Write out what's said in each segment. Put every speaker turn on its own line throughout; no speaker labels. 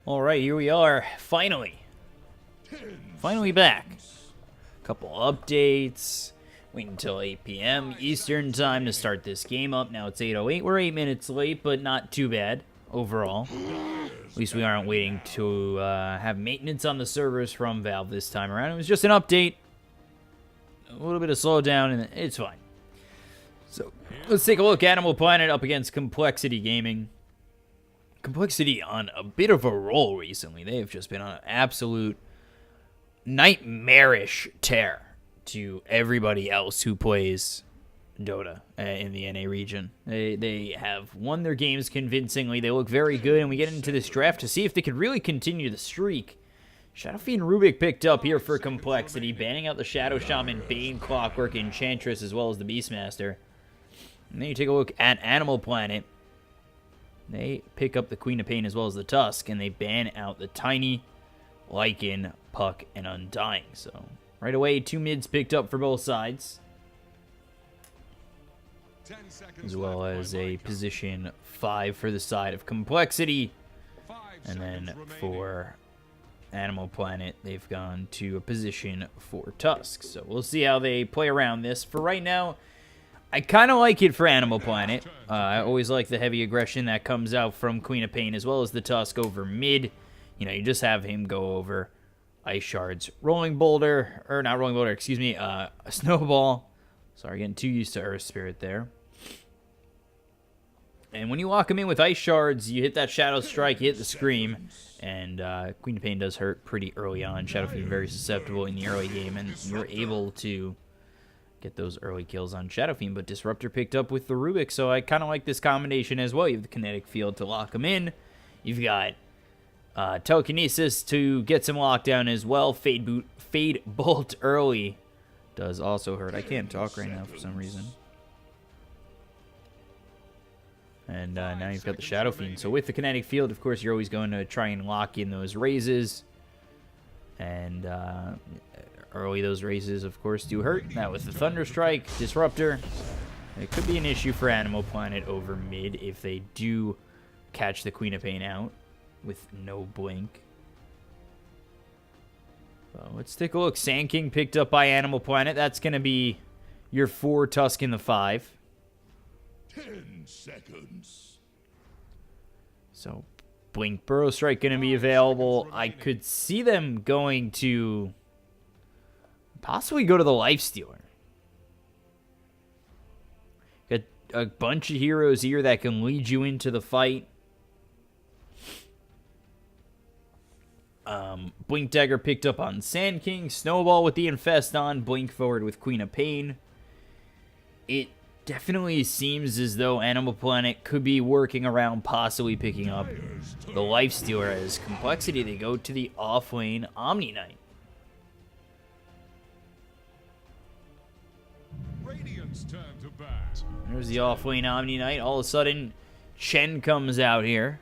All right, here we are, finally back. Couple updates. Wait until 8 p.m. Eastern time to start this game up. Now it's 8:08. We're 8 minutes late, but not too bad overall. At least we aren't waiting to have maintenance on the servers from Valve this time around. It was just an update. A little bit of slowdown, and it's fine. So let's take a look. Animal Planet up against compLexity Gaming. compLexity on a bit of a roll recently. They have just been on an absolute nightmarish tear to everybody else who plays Dota in the NA region. They have won their games convincingly. They look very good, and we get into this draft to see if they could really continue the streak. Shadow Fiend Rubik picked up here for compLexity, banning out the Shadow Shaman, Bane, Clockwork, Enchantress, as well as the Beastmaster. And then you take a look at Animal Planet. They pick up the Queen of Pain as well as the Tusk, and they ban out the Tiny, Lycan, Puck, and Undying. So, right away, 2 mids picked up for both sides. As well as a position 5 for the side of compLexity. And then for Animal Planet, they've gone to a position for Tusk. So, we'll see how they play around this. For right now, I kind of like it for Animal Planet. I always like the heavy aggression that comes out from Queen of Pain as well as the Tusk over mid. You know, you just have him go over Ice Shards, Rolling Boulder, or not Rolling Boulder, excuse me, a Snowball. Sorry, getting too used to Earth Spirit there. And when you lock him in with Ice Shards, you hit that Shadow Strike, you hit the Scream, and Queen of Pain does hurt pretty early on. Shadow Fiend very susceptible in the early game, and you're able to get those early kills on Shadow Fiend, but Disruptor picked up with the Rubik, so I kind of like this combination as well. You have the Kinetic Field to lock him in. You've got Telekinesis to get some lockdown as well. Fade Bolt early does also hurt. I can't talk right now for some reason. And now you've got the Shadow Fiend. So with the Kinetic Field, of course, you're always going to try and lock in those raises. And early those raises, of course, do hurt. Now with the Thunder Strike, Disruptor, it could be an issue for Animal Planet over mid if they do catch the Queen of Pain out with no blink. So let's take a look. Sand King picked up by Animal Planet. That's going to be your 4 Tusk in the 5.
10 seconds.
So Blink Burrow Strike going to be available. I could see them going to possibly go to the Lifestealer. Got a bunch of heroes here that can lead you into the fight. Blink Dagger picked up on Sand King. Snowball with the Infest on. Blink forward with Queen of Pain. It definitely seems as though Animal Planet could be working around possibly picking up the Lifestealer as compLexity. They go to the off-lane Omni Knight. There's the off-lane Omni Knight. All of a sudden, Chen comes out here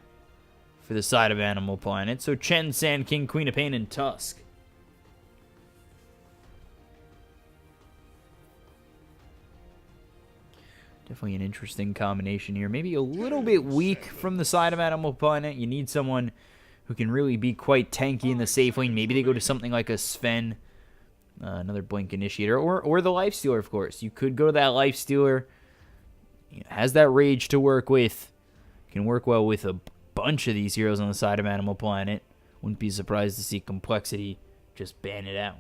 for the side of Animal Planet. So Chen, Sand King, Queen of Pain, and Tusk. Definitely an interesting combination here. Maybe a little bit weak from the side of Animal Planet. You need someone who can really be quite tanky in the safe lane. Maybe they go to something like a Sven, another Blink Initiator, or the Lifestealer, of course. You could go to that Lifestealer. Has that Rage to work with. Can work well with a bunch of these heroes on the side of Animal Planet. Wouldn't be surprised to see compLexity just ban it out.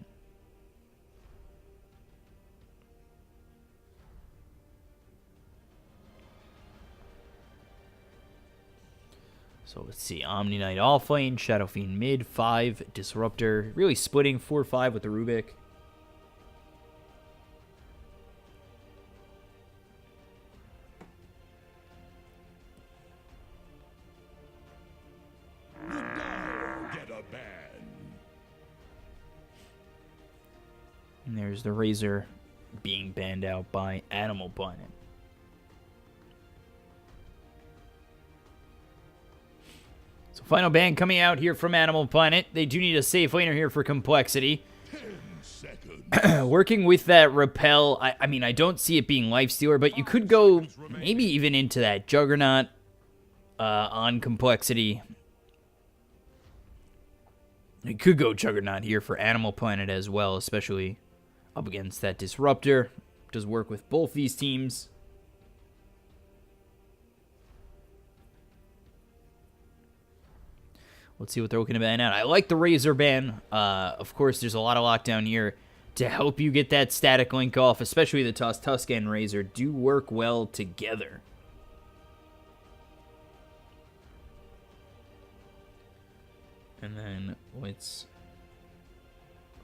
So let's see. Omni Knight off lane, Shadow Fiend mid, 5, Disruptor. Really splitting 4-5 with the Rubik. And there's the Razor being banned out by Animal Planet. So final ban coming out here from Animal Planet. They do need a safe laner here for compLexity.
10 seconds.
Working with that Repel, I mean, I don't see it being Lifestealer, but you could go maybe even into that Juggernaut on compLexity. You could go Juggernaut here for Animal Planet as well, especially up against that Disruptor. Does work with both these teams. Let's see what they're looking to ban out. I like the Razor ban. Of course, there's a lot of lockdown here to help you get that static link off, especially the Tusk and Razor do work well together. And then let's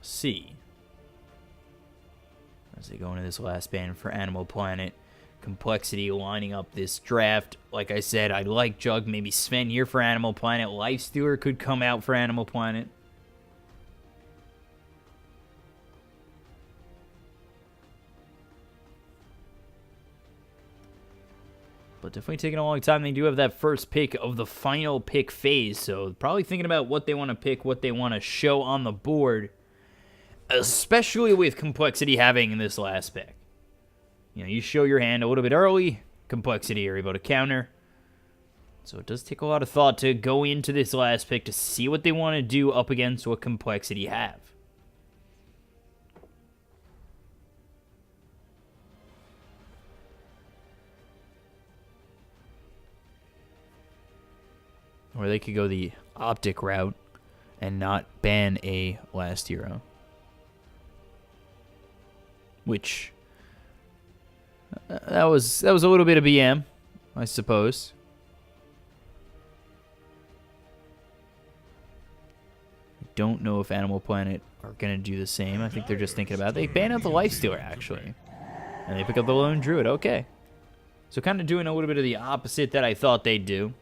see. As they go into this last ban for Animal Planet. compLexity lining up this draft. Like I said, I like Jug. Maybe Sven here for Animal Planet. Lifestealer could come out for Animal Planet. But definitely taking a long time. They do have that first pick of the final pick phase. So probably thinking about what they want to pick, what they want to show on the board. Especially with compLexity having this last pick. You know, you show your hand a little bit early. compLexity are able to counter. So it does take a lot of thought to go into this last pick to see what they want to do up against what compLexity have. Or they could go the optic route and not ban a last hero. Which that was a little bit of BM, I suppose. I don't know if Animal Planet are going to do the same. I think they're just thinking about it. They ban out the Lifestealer, actually. And they pick up the Lone Druid. Okay. So kind of doing a little bit of the opposite that I thought they'd do.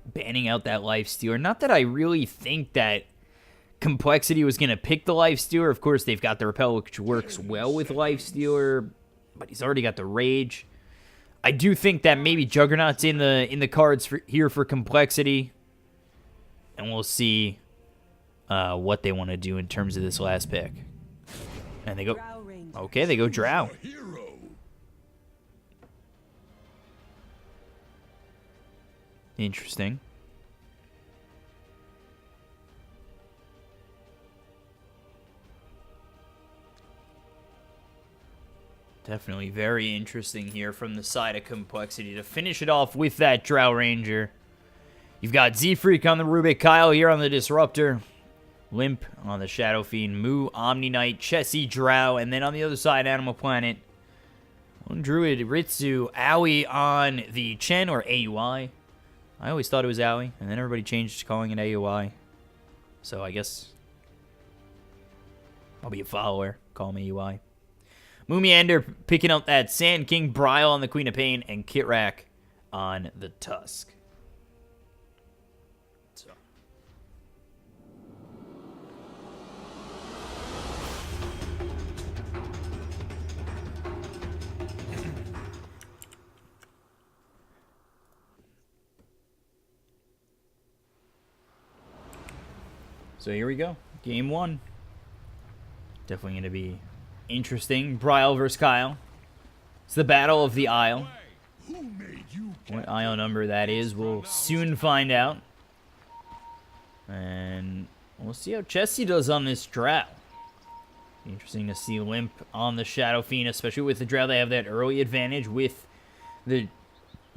Banning out that Lifestealer. Not that I really think that compLexity was going to pick the Lifestealer. Of course, they've got the Repel, which works well with Lifestealer, but he's already got the Rage. I do think that maybe Juggernaut's in the cards here for compLexity, and we'll see what they want to do in terms of this last pick. And they go, okay, they go Drow. Interesting. Definitely very interesting here from the side of compLexity to finish it off with that Drow Ranger. You've got Z-Freak on the Rubik, Kyle here on the Disruptor, Limp on the Shadow Fiend, Moo, Omni Knight, Chessie, Drow, and then on the other side, Animal Planet, Lone Druid, Ritsu, Aoi on the Chen or AUI. I always thought it was Aoi, and then everybody changed to calling it AUI. So I guess I'll be a follower. Call me AUI. Moomiander picking up that Sand King, Brile on the Queen of Pain, and Kitrak on the Tusk. So here we go. Game 1. Definitely going to be interesting. Brile versus Kyle. It's the Battle of the Isle. What Isle number that is, we'll soon find out. And we'll see how Chessie does on this Drow. Interesting to see Limp on the Shadow Fiend, especially with the Drow. They have that early advantage with the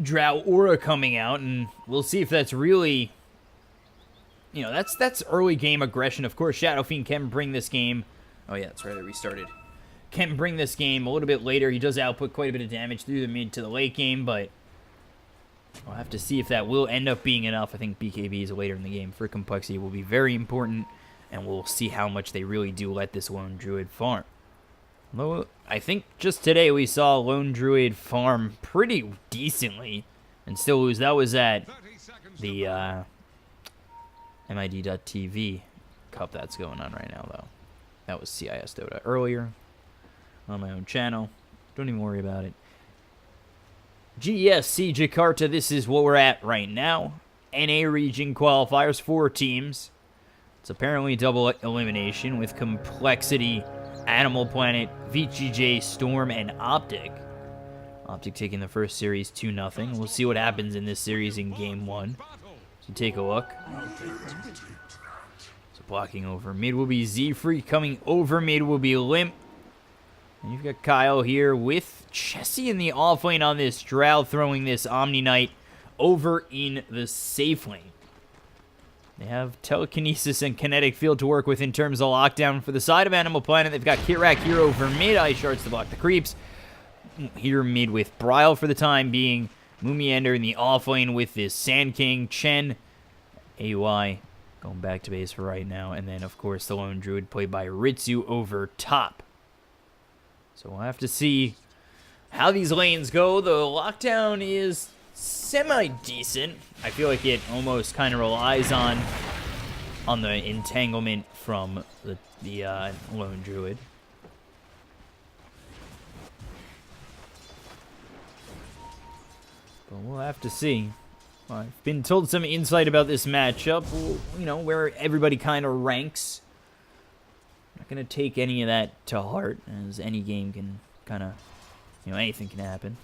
Drow Aura coming out. And we'll see if that's really... You know, that's early game aggression. Of course, Shadow Fiend can bring this game. Oh, yeah, that's right. I restarted. Can bring this game a little bit later. He does output quite a bit of damage through the mid to the late game, but we'll have to see if that will end up being enough. I think BKB is later in the game for compLexity. It will be very important, and we'll see how much they really do let this Lone Druid farm. Although, I think just today we saw Lone Druid farm pretty decently and still lose. That was at the... MID.TV Cup that's going on right now, though. That was CIS Dota earlier on my own channel. Don't even worry about it. GESC Jakarta, this is what we're at right now. NA region qualifiers, 4 teams. It's apparently double elimination with compLexity, Animal Planet, VGJ, Storm, and Optic. Optic taking the first series 2-0. We'll see what happens in this series in game 1. So take a look. So blocking over mid will be Z-Freak. Coming over mid will be Limp. And you've got Kyle here with GESC in the off lane on this Drow, throwing this Omni Knight over in the safe lane. They have telekinesis and kinetic field to work with in terms of lockdown. For the side of Animal Planet, they've got Kitrak here over mid. Ice Shards to block the creeps. Here mid with Bryle for the time being. Moomiander in the off lane with this Sand King. Chen, AY going back to base for right now. And then, of course, the Lone Druid played by Ritsu over top. So we'll have to see how these lanes go. The lockdown is semi-decent. I feel like it almost kind of relies on the entanglement from the Lone Druid. But we'll have to see. I've been told some insight about this matchup, you know, where everybody kind of ranks. I'm not going to take any of that to heart, as any game can kind of, you know, anything can happen.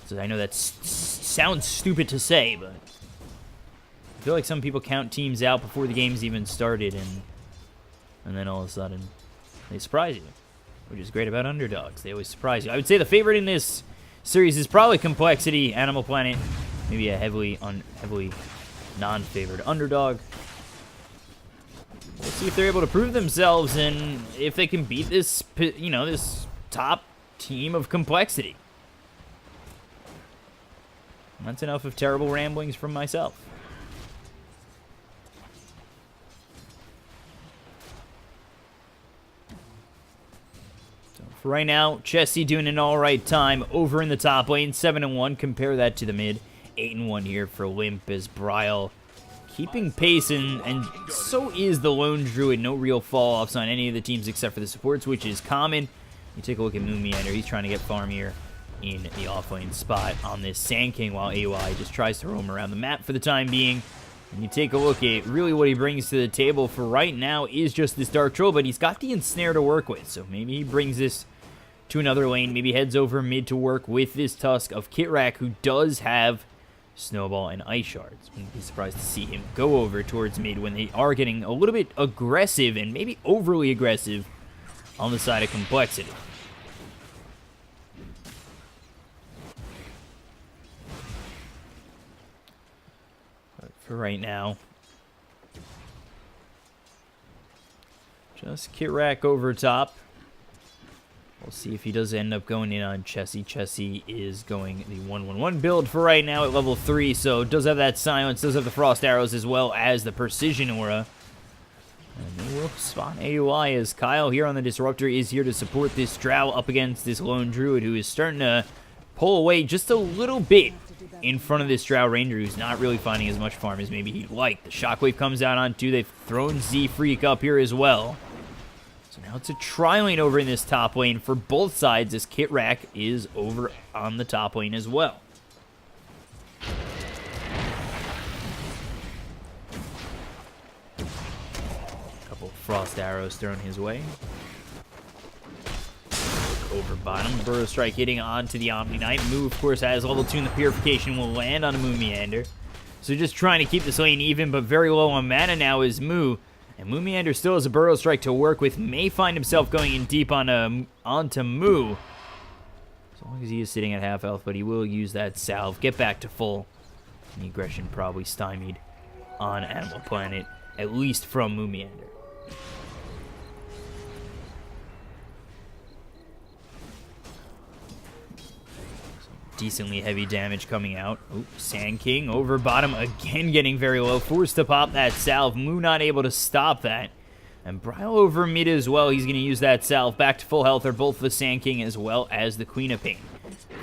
So I know that sounds stupid to say, but I feel like some people count teams out before the game's even started, and then all of a sudden they surprise you, which is great about underdogs. They always surprise you. I would say the favorite in this series is probably compLexity. Animal Planet, maybe a heavily non-favored underdog. We'll see if they're able to prove themselves and if they can beat this, you know, this top team of compLexity. That's enough of terrible ramblings from myself. So for right now, GESC doing an alright time over in the top lane, 7-1. Compare that to the mid, 8-1 here for Limp as Bryle keeping pace, and so is the Lone Druid. No real fall-offs on any of the teams except for the supports, which is common. You take a look at Moomiander. He's trying to get farm here in the off-lane spot on this Sand King, while AY just tries to roam around the map for the time being. And you take a look at really what he brings to the table for right now is just this Dark Troll, but he's got the Ensnare to work with, so maybe he brings this to another lane, maybe heads over mid to work with this Tusk of Kitrak, who does have Snowball and Ice Shards. Wouldn't be surprised to see him go over towards mid when they are getting a little bit aggressive, and maybe overly aggressive, on the side of compLexity. But for right now, just Kitrak over top. We'll see if he does end up going in on GESC. GESC is going the 1-1-1 build for right now at level 3, so does have that silence, does have the frost arrows as well as the precision aura. And they will spawn AUI as Kyle here on the Disruptor is here to support this Drow up against this Lone Druid, who is starting to pull away just a little bit in front of this Drow Ranger, who's not really finding as much farm as maybe he'd like. The Shockwave comes out on 2. They've thrown Z-Freak up here as well. So now it's a tri-lane over in this top lane for both sides, as Kitrak is over on the top lane as well. A couple of frost arrows thrown his way. Over bottom, Burrow Strike hitting onto the Omni Knight. Moo, of course, has level 2, and the Purification will land on a Moomiander. So just trying to keep this lane even, but very low on mana now is Moo. And Moomiander still has a Burrow Strike to work with. May find himself going in deep onto Moo. As long as he is sitting at half health, but he will use that salve. Get back to full. And the aggression probably stymied on Animal Planet, at least from Moomiander. Decently heavy damage coming out. Oop, Sand King over bottom again, getting very low. Forced to pop that salve. Moo not able to stop that. And Bryle over mid as well. He's going to use that salve. Back to full health are both the Sand King as well as the Queen of Pain.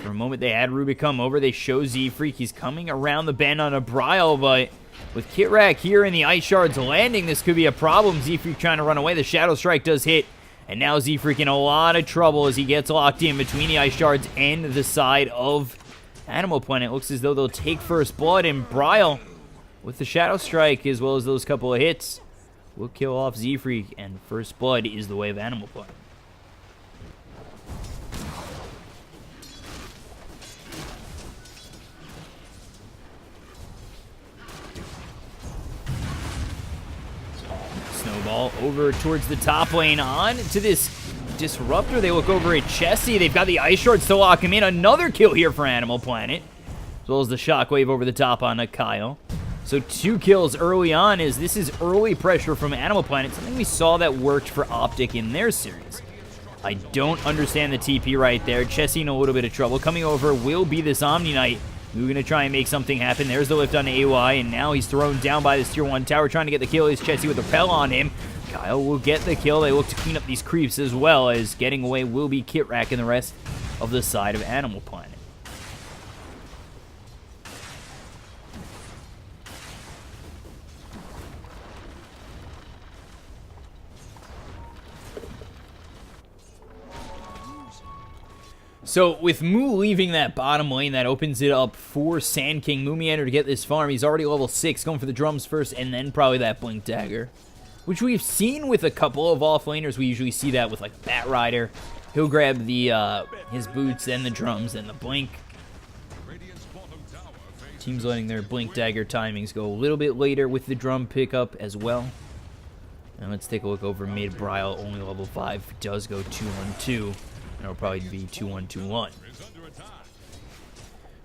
For a moment they had Ruby come over. They show Z-Freak. He's coming around the bend on a Bryle, but with Kitrak here and the Ice Shards landing, this could be a problem. Z-Freak trying to run away. The Shadow Strike does hit. And now Z-Freak in a lot of trouble as he gets locked in between the Ice Shards and the side of Animal Planet. Looks as though they'll take first blood, and Bryle, with the Shadow Strike as well as those couple of hits, will kill off Z-Freak, and first blood is the way of Animal Planet. ball over towards the top lane. On to this Disruptor. They look over at GESC. They've got the Ice Shards to lock him in. Another kill here for Animal Planet, as well as the Shockwave over the top on Kyle. So 2 kills early on, as this is early pressure from Animal Planet, something we saw that worked for Optic in their series. I don't understand the TP right there. GESC in a little bit of trouble. Coming over will be this Omni Knight. We're going to try and make something happen. There's the lift on AY, and now he's thrown down by this tier 1 tower, trying to get the kill. Is GESC with a Repel on him. Kyle will get the kill. They look to clean up these creeps, as well as getting away will be Kitrack and the rest of the side of Animal Planet. So, with Moo leaving that bottom lane, that opens it up for Sand King Moomiander to get this farm. He's already level 6, going for the drums first, and then probably that Blink Dagger, which we've seen with a couple of offlaners. We usually see that with, like, Bat Rider. He'll grab the his boots, then the drums, then the Blink. Teams letting their Blink Dagger timings go a little bit later with the drum pickup as well. And let's take a look over mid. Bryle, only level 5, does go 2-1-2. It'll probably be 2-1-2-1.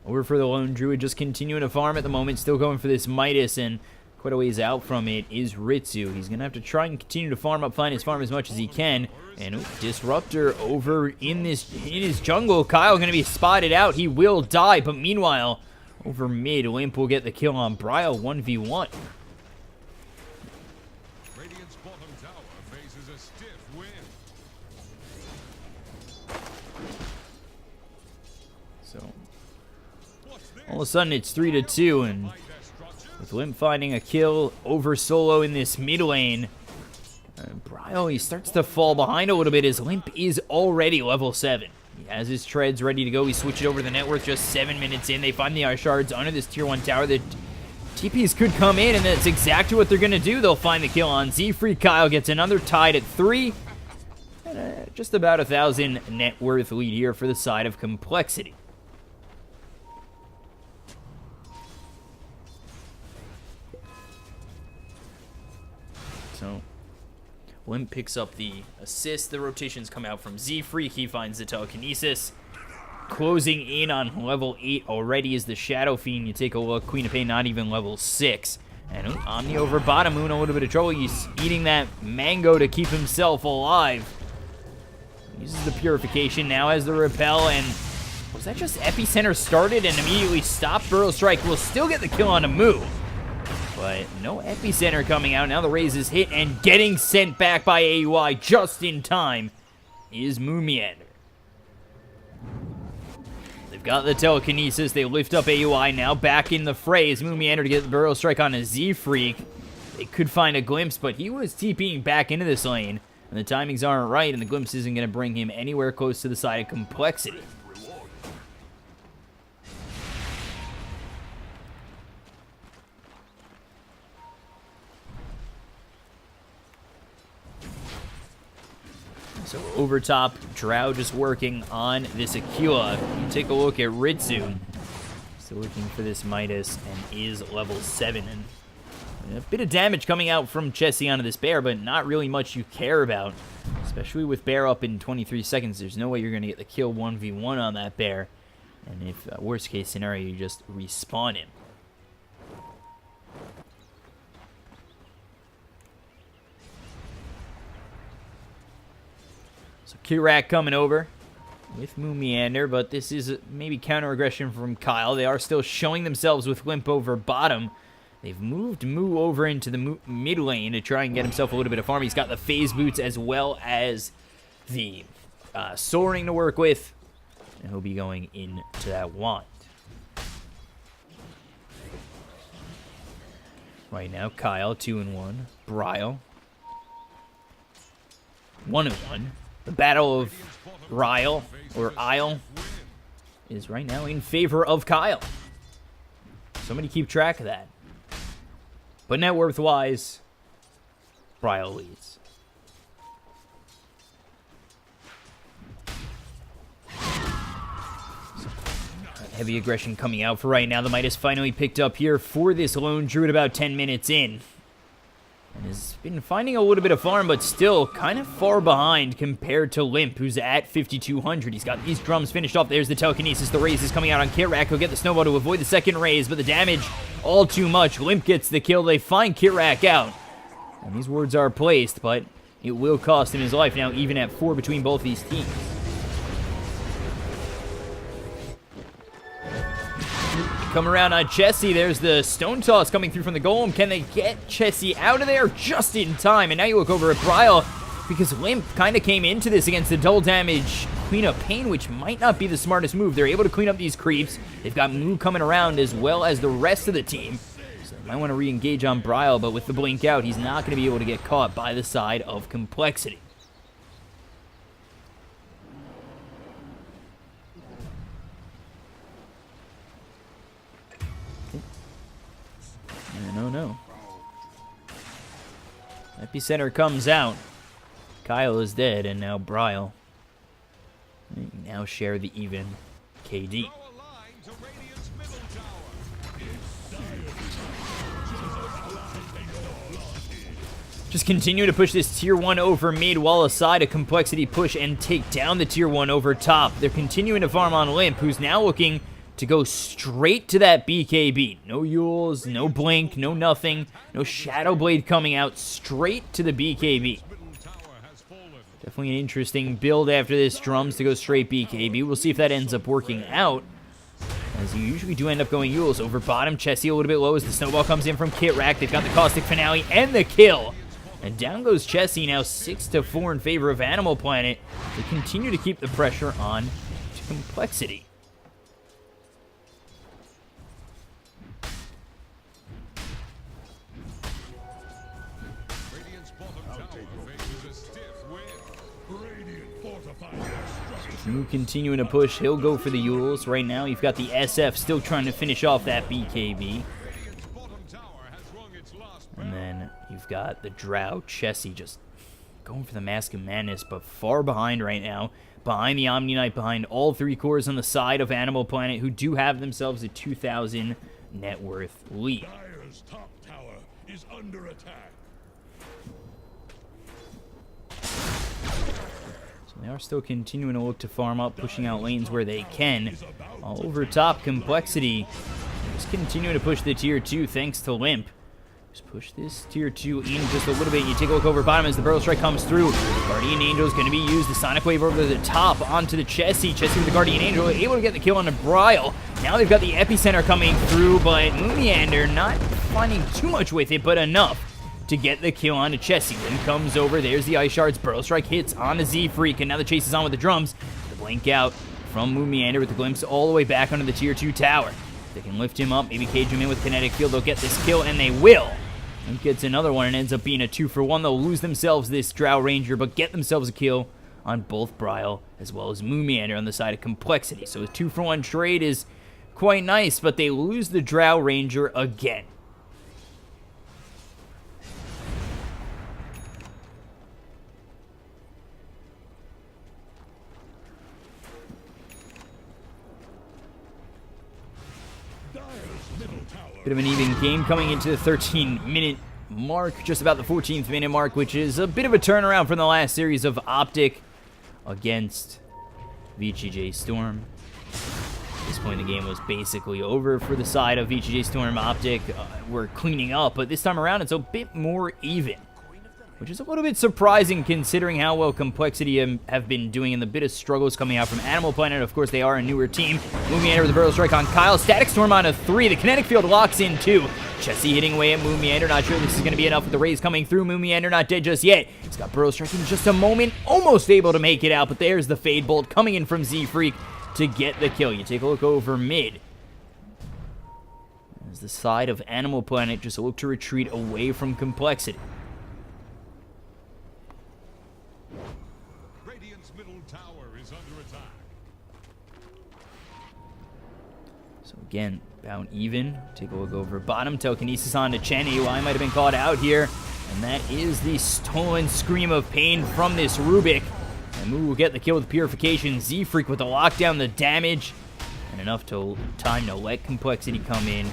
Over for the Lone Druid, just continuing to farm at the moment, still going for this Midas, and quite a ways out from it is Ritsu. He's going to have to try and continue to farm up, find his farm as much as he can. And Disruptor over in his jungle. Kyle going to be spotted out. He will die, but meanwhile, over mid, Limp will get the kill on Bryle 1v1. All of a sudden, it's 3-2, and with Limp finding a kill over solo in this mid lane, Bryle, he starts to fall behind a little bit as Limp is already level 7. He has his treads ready to go. He switches over the net worth just 7 minutes in. They find the Ice Shards under this tier 1 tower. The TPs could come in, and that's exactly what they're going to do. They'll find the kill on Z-Free. Kyle gets another tied at 3. And, just about 1,000 net worth lead here for the side of compLexity. So, Limp picks up the assist. The rotations come out from Z-Freak. He finds the telekinesis. Closing in on level 8 already is the Shadow Fiend. You take a look, Queen of Pain not even level 6. And Omni over bottom, Moon a little bit of trouble. He's eating that mango to keep himself alive. Uses the Purification, now has the Repel, and was that just Epicenter started and immediately stopped? Burrow Strike will still get the kill on a Moo. But no Epicenter coming out. Now the raise is hit and getting sent back by AUI just in time is Moomiander. They've got the telekinesis. They lift up AUI now back in the fray as Moomiander to get the Burrow Strike on a Z-Freak. They could find a glimpse, but he was TPing back into this lane. And the timings aren't right, and the glimpse isn't going to bring him anywhere close to the side of compLexity. So over top, Drow just working on this Aquila. You take a look at Ritsu. Still looking for this Midas and is level 7. And a bit of damage coming out from GESC onto this bear, but not really much you care about. Especially with bear up in 23 seconds, there's no way you're going to get the kill 1v1 on that bear. And if worst case scenario, you just respawn him. So Kirak coming over with Moomiander, but this is maybe counter-aggression from Kyle. They are still showing themselves with Limp over bottom. They've moved Moo over into the mid lane to try and get himself a little bit of farm. He's got the phase boots as well as the soaring to work with. And he'll be going into that wand. Right now, Kyle, 2-1. Bryle, 1-1. The battle of Ryle, or Isle, is right now in favor of Kyle. Somebody keep track of that. But net worth-wise, Bryle leads. Heavy aggression coming out for right now. The Midas finally picked up here for this Lone Druid about 10 minutes in. And has been finding a little bit of farm, but still kind of far behind compared to Limp, who's at 5,200. He's got these drums finished off. There's the telekinesis. The raise is coming out on Kirak. He'll get the snowball to avoid the second raise, but the damage all too much. Limp gets the kill. They find Kirak out. And these words are placed, but it will cost him his life. Now even at 4 between both these teams. Come around on Chessie. There's the stone toss coming through from the golem. Can they get Chessie out of there just in time? And now you look over at Bryle, because Limp kind of came into this against the double damage clean up Pain, which might not be the smartest move. They're able to clean up these creeps. They've got Moo coming around as well as the rest of the team. So they might want to re-engage on Bryle, but with the blink out, he's not going to be able to get caught by the side of complexity. No. Epicenter comes out. Kyle is dead, and now Bryle. They now share the even KD. Just continue to push this tier 1 over mid while aside a complexity push and take down the tier 1 over top. They're continuing to farm on Limp, who's now looking to go straight to that BKB. No Yules, no Blink, no nothing. No Shadow Blade coming out, straight to the BKB. Definitely an interesting build after this. Drums to go straight BKB. We'll see if that ends up working out, as you usually do end up going Yules. Over bottom, Chessie a little bit low as the snowball comes in from Kirak. They've got the Caustic Finale and the kill. And down goes Chessie, now 6-4 in favor of Animal Planet. They continue to keep the pressure on to complexity. Moo continuing to push. He'll go for the Yules. Right now, you've got the SF still trying to finish off that BKB. And then you've got the Drow, Chessie, just going for the Mask of Madness, but far behind right now. Behind the Omni Knight, behind all 3 cores on the side of Animal Planet, who do have themselves a 2,000 net worth lead.
Dire's top tower is under attack.
They are still continuing to look to farm up, pushing out lanes where they can. All over top, complexity just continuing to push the tier 2 thanks to Limp. Just push this tier 2 in just a little bit. You take a look over bottom as the Burrow Strike comes through. Guardian Angel is going to be used. The Sonic Wave over the top onto the Chessie. Chessie with the Guardian Angel, able to get the kill on the Bryle. Now they've got the Epicenter coming through, but Moomiander not finding too much with it, but enough to get the kill on to Chessie. Then comes over, there's the Ice Shards. Burrow Strike hits on the Z-Freak, and now the chase is on with the drums. The blink out from Moomiander with the glimpse all the way back onto the tier 2 tower. They can lift him up, maybe cage him in with Kinetic Field. They'll get this kill, and they will. And gets another one, and ends up being a 2-for-1. They'll lose themselves this Drow Ranger, but get themselves a kill on both Bryle as well as Moomiander on the side of complexity. So a 2-for-1 trade is quite nice, but they lose the Drow Ranger again. Bit of an even game coming into the 13-minute mark, just about the 14th minute mark, which is a bit of a turnaround from the last series of Optic against VGJ Storm. At this point, the game was basically over for the side of VGJ Storm. Optic were cleaning up, but this time around, it's a bit more even, which is a little bit surprising considering how well Complexity have been doing and the bit of struggles coming out from Animal Planet. Of course, they are a newer team. Moomiander with a Burrow Strike on Kyle. Static Storm on a 3. The Kinetic Field locks in 2. Chessie hitting away at Moomiander. Not sure this is going to be enough with the raise coming through. Moomiander not dead just yet. He's got Burrow Strike in just a moment. Almost able to make it out, but there's the Fade Bolt coming in from Z-Freak to get the kill. You take a look over mid, as the side of Animal Planet just look to retreat away from Complexity. So again, about even. Take a look over bottom. Telekinesis on to Chen. AY might have been called out here. And that is the stolen Scream of Pain from this Rubik. And Moo will get the kill with Purification. Z-Freak with the lockdown, the damage, and enough time to let Complexity come in,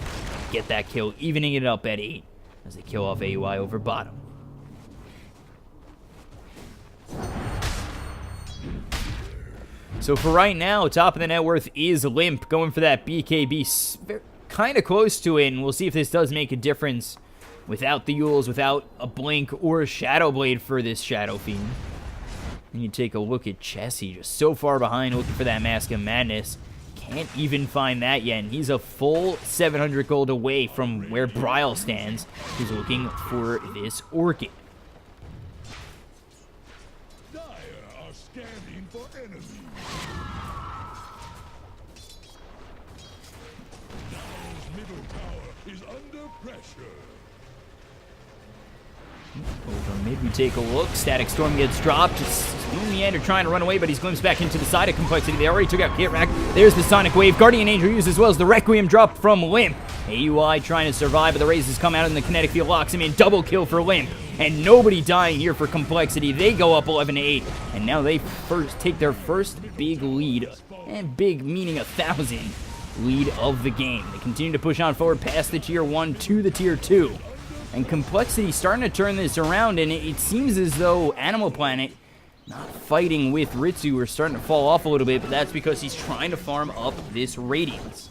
get that kill, evening it up at 8 as they kill off AUI over bottom. So for right now, top of the net worth is Limp, going for that BKB, kind of close to it, and we'll see if this does make a difference without the Yules, without a Blink or a Shadow Blade for this Shadow Fiend. And you take a look at GESC, just so far behind, looking for that Mask of Madness. Can't even find that yet, and he's a full 700 gold away from where Bryle stands, who's looking for this Orchid.
Dire are scanning for enemies. Dire's middle tower is under pressure.
Over mid, we take a look. Static Storm gets dropped. It's Lumiander trying to run away, but he's glimpsed back into the side of compLexity. They already took out Kit-Rack. There's the Sonic Wave. Guardian Angel used as well as the Requiem drop from Limp. AUI trying to survive, but the Razes come out and the kinetic field locks him in. Double kill for Limp. And nobody dying here for compLexity. They go up 11-8. And now they take their first big lead. And big meaning 1,000 lead of the game. They continue to push on forward past the Tier 1 to the Tier 2. And compLexity starting to turn this around, and it seems as though Animal Planet not fighting with Ritsu are starting to fall off a little bit, but that's because he's trying to farm up this Radiance.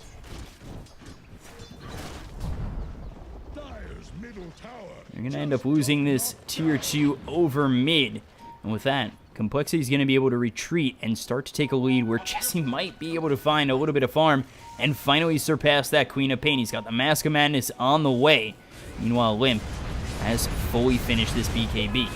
Dire's middle tower.
They're going to end up losing this Tier 2 over mid. And with that, compLexity is going to be able to retreat and start to take a lead where GESC might be able to find a little bit of farm and finally surpass that Queen of Pain. He's got the Mask of Madness on the way. Meanwhile, Limp has fully finished this BKB.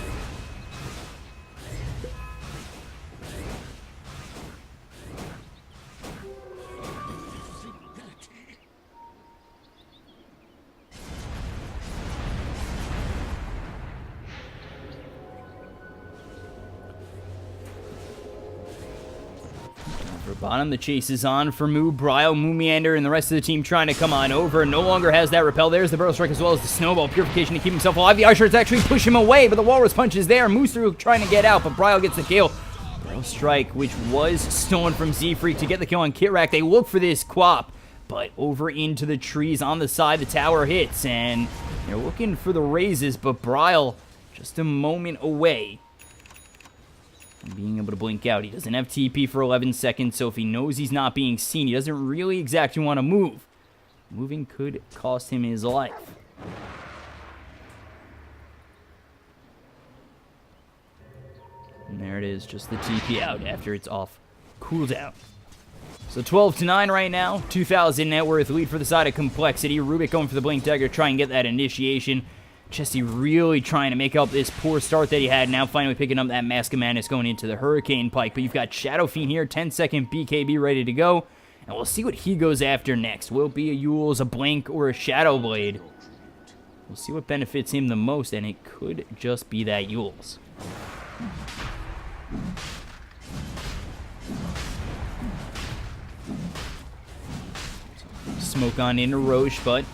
For bottom, the chase is on for Moo, Bryle, Moomiander, and the rest of the team trying to come on over. No longer has that repel. There's the Burrow Strike as well as the Snowball. Purification to keep himself alive. The Ice actually push him away, but the Walrus Punch is there. Moose through trying to get out, but Bryle gets the kill. Burrow Strike, which was stolen from Z-Freak to get the kill on Kit-Rack. They look for this Quap, but over into the trees on the side, the tower hits, and they're looking for the Razes, but Bryle just a moment away being able to blink out. He doesn't have TP for 11 seconds, so if he knows he's not being seen, he doesn't really exactly want to move. Moving could cost him his life. And there it is, just the TP out after it's off cooldown. So 12-9 right now, 2,000 net worth lead for the side of compLexity. Rubik going for the blink dagger, try and get that initiation. GESC really trying to make up this poor start that he had. Now finally picking up that Mask of Madness going into the Hurricane Pike. But you've got Shadow Fiend here, 10-second BKB ready to go. And we'll see what he goes after next. Will it be a Yules, a Blink, or a Shadow Blade? We'll see what benefits him the most, and it could just be that Yules. Smoke on into Roche, but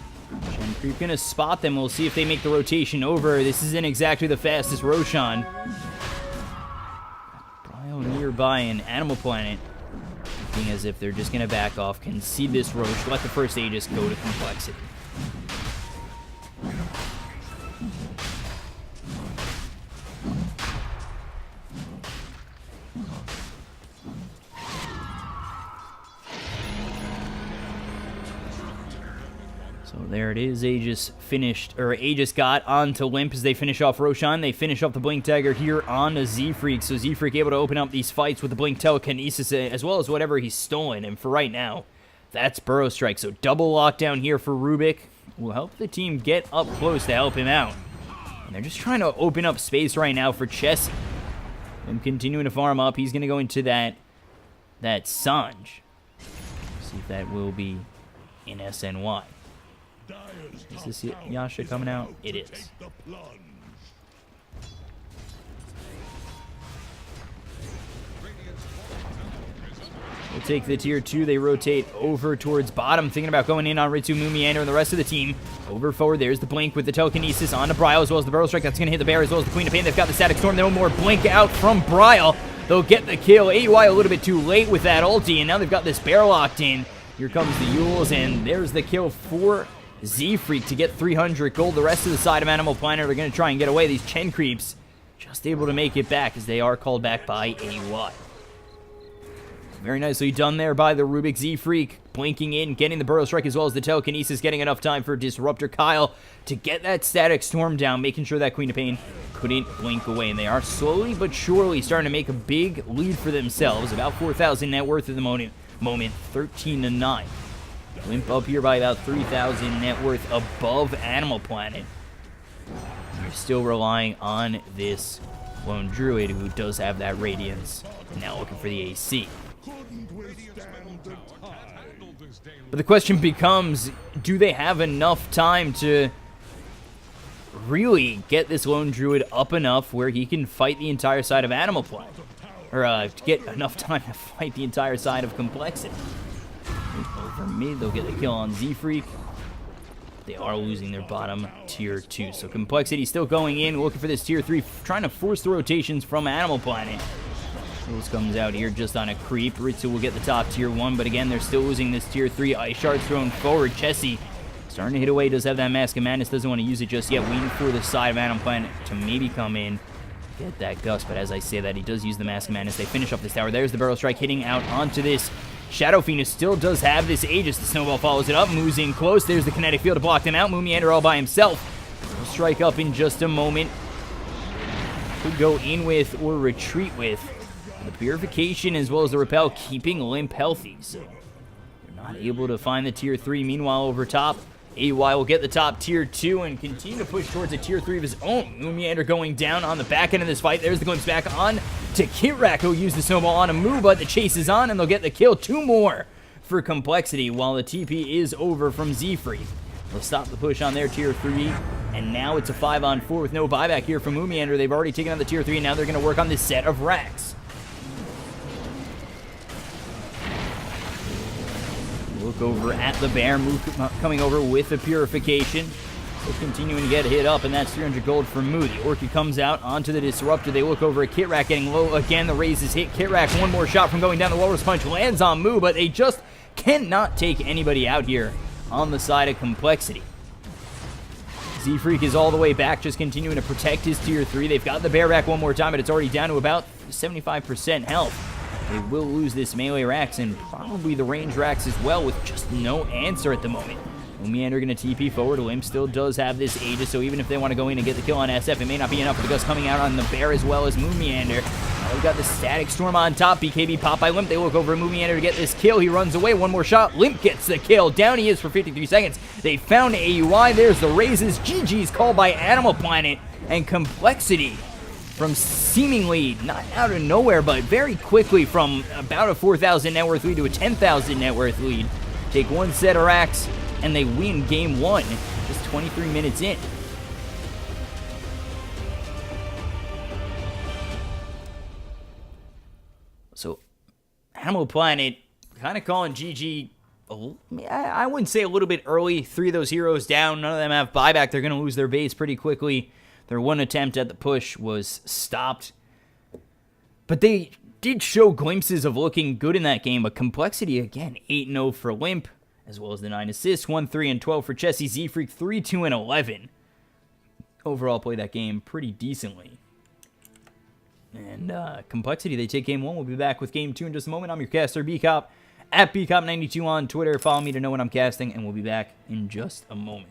Gen Creep gonna spot them. We'll see if they make the rotation over. This isn't exactly the fastest Roshan. Bryle nearby and Animal Planet looking as if they're just gonna back off, concede this Roche, let the first Aegis go to compLexity. So there it is, Aegis finished, or Aegis got onto Limp as they finish off Roshan. They finish off the Blink Dagger here on a Z-Freak, so Z-Freak able to open up these fights with the Blink Telekinesis as well as whatever he's stolen, and for right now, that's Burrow Strike. So double lockdown here for Rubik will help the team get up close to help him out. And they're just trying to open up space right now for GESC. Him continuing to farm up, he's going to go into that Sanj. See if that will be in SNY. Is this Yasha coming out? It is. We'll take the tier 2. They rotate over towards bottom, thinking about going in on Ritsu, Moomiander, and the rest of the team. Over forward, there's the Blink with the Telekinesis on to Bryle, as well as the Burrow Strike. That's going to hit the bear, as well as the Queen of Pain. They've got the Static Storm. No more Blink out from Bryle. They'll get the kill. AUI a little bit too late with that ulti, and now they've got this bear locked in. Here comes the Yules, and there's the kill for Z-Freak to get 300 gold. The rest of the side of Animal Planet are going to try and get away. These Chen Creeps just able to make it back as they are called back by AUI. Very nicely done there by the Rubik Z-Freak, blinking in, getting the Burrow Strike as well as the Telekinesis, getting enough time for Disruptor Kyle to get that Static Storm down, making sure that Queen of Pain couldn't blink away. And they are slowly but surely starting to make a big lead for themselves. About 4,000 net worth at the moment 13-9. Limp up here by about 3,000 net worth above Animal Planet. You're still relying on this Lone Druid who does have that Radiance. And now looking for the AC. But the question becomes, do they have enough time to really get this Lone Druid up enough where he can fight the entire side of Animal Planet? Or get enough time to fight the entire side of Complexity. Over mid, they'll get the kill on Z-Freak. They are losing their bottom tier 2. So Complexity still going in, looking for this tier 3, trying to force the rotations from Animal Planet. Rules comes out here just on a creep. Ritsu will get the top tier 1, but again, they're still losing this tier 3. Ice Shard's thrown forward. Chessie starting to hit away, does have that Mask of Madness, doesn't want to use it just yet. Waiting for the side of Animal Planet to maybe come in, get that Gust, but as I say that, he does use the Mask of Madness. They finish up this tower. There's the Barrel Strike hitting out onto this. Shadow Phoenix still does have this Aegis. The Snowball follows it up, moves in close. There's the Kinetic Field to block them out. Moomiander all by himself. He'll strike up in just a moment. Could go in with or retreat with. The Purification as well as the Repel keeping Limp healthy. So they're not able to find the tier 3. Meanwhile, over top, AY will get the top tier 2 and continue to push towards a tier 3 of his own. Moomiander going down on the back end of this fight. There's the glimpse back on to Kitrak, who'll use the snowball on a move, but the chase is on and they'll get the kill. 2 more for Complexity while the TP is over from Z-Freak. They'll stop the push on their tier 3, and now it's a 5-on-4 with no buyback here from Moomiander. They've already taken on the tier 3, and now they're going to work on this set of racks. Look over at the Bear, move coming over with the Purification. So continuing to get hit up, and that's 300 gold for Moo. The Orchid comes out onto the Disruptor. They look over at Kitrak getting low again. The raise is hit. Kitrak, one more shot from going down. The Walrus Punch lands on Moo, but they just cannot take anybody out here on the side of Complexity. Z-Freak is all the way back, just continuing to protect his tier 3. They've got the Bear back one more time, but it's already down to about 75% health. They will lose this melee racks and probably the range racks as well with just no answer at the moment. Moomiander going to TP forward. Limp still does have this Aegis, so even if they want to go in and get the kill on SF, it may not be enough with the Gust coming out on the Bear as well as Moomiander. Now we've got the Static Storm on top. BKB pop by Limp. They look over at Moomiander to get this kill. He runs away. One more shot. Limp gets the kill. Down he is for 53 seconds. They found AUI. There's the raises. GG's called by Animal Planet and Complexity. From seemingly not out of nowhere, but very quickly from about a 4,000 net worth lead to a 10,000 net worth lead. Take one set of racks, and they win game 1, just 23 minutes in. So, Animal Planet kind of calling GG, I wouldn't say a little bit early. 3 of those heroes down, none of them have buyback. They're going to lose their base pretty quickly. Their one attempt at the push was stopped. But they did show glimpses of looking good in that game. But Complexity, again, 8-0 for Limp, as well as the 9 assists, 1, 3, and 12 for Chessie. Z-Freak, 3, 2, and 11. Overall, played that game pretty decently. And Complexity, they take game 1. We'll be back with game 2 in just a moment. I'm your caster, BCop, at BCop92 on Twitter. Follow me to know when I'm casting, and we'll be back in just a moment.